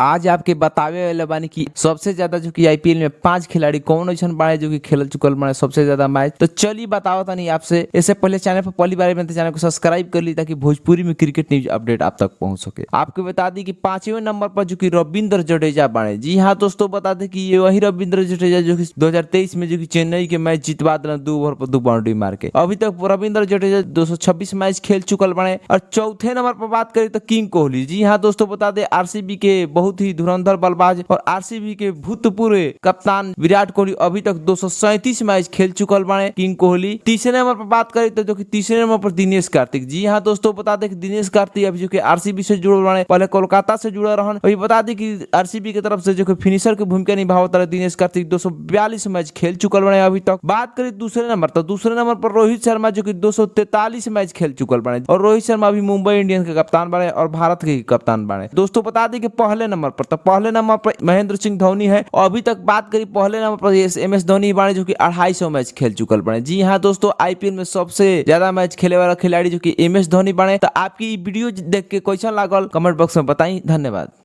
आज आपके बतावे वाले बानी कि सबसे ज्यादा जो कि आईपीएल में 5 खिलाड़ी कौन ऐसा बाड़े जो कि खेल चुकल बाड़े सबसे ज्यादा मैच। तो चलिए बताओ तनी आपसे। इससे पहले चैनल पर पहली बार में तो चैनल को सब्सक्राइब कर ली ताकि भोजपुरी में क्रिकेट न्यूज अपडेट आप तक पहुंच सके। आपको बता दी कि 5वें नंबर पर जो कि रविंद्र जडेजा बाड़े। जी हाँ दोस्तों, बता दें कि ये वही रविंद्र जडेजा जो कि 2023 में जो कि चेन्नई के मैच जितवा दिला 2 ओवर पर 2 बाउंड्री मार के। अभी तक रविंद्र जडेजा 226 मैच खेल चुकल बाड़े। और चौथे नंबर पर बात करें तो किंग कोहली। जी हाँ दोस्तों, बता दें आरसीबी के बहुत ही धुरंधर बल्लेबाज और आरसीबी के भूतपूर्व कप्तान विराट कोहली अभी तक 237 मैच खेल चुकल बाड़े किंग कोहली। तीसरे नंबर पर बात करें तो जो कि तीसरे नंबर पर दिनेश कार्तिक। जी हाँ दोस्तों, बता दें कि दिनेश कार्तिक अभी जो कि आरसीबी से जुड़ल बाड़े, पहले कोलकाता से जुड़ल रहन। अभी बता दें कि आरसीबी की तरफ से जो कि फिनिशर की भूमिका निभावत रहे दिनेश कार्तिक 242 मैच खेल चुकल बाड़े अभी तक। बात करें दूसरे नंबर तो दूसरे नंबर पर रोहित शर्मा जो कि 243 मैच खेल चुकल बाड़े और रोहित शर्मा अभी मुंबई इंडियंस के कप्तान बाड़े और भारत के कप्तान बाड़े। दोस्तों बता दें कि पहले नंबर पर महेंद्र सिंह धोनी है और अभी तक बात करी पहले नंबर पर एमएस धोनी बाड़े जो कि 250 मैच खेल चुकल बाड़े। जी हाँ दोस्तों, आईपीएल में सबसे ज्यादा मैच खेले वाला खिलाड़ी जो कि एमएस धोनी बाड़े। तो आपकी वीडियो देख के कैसा लागल कमेंट बॉक्स में बताई। धन्यवाद।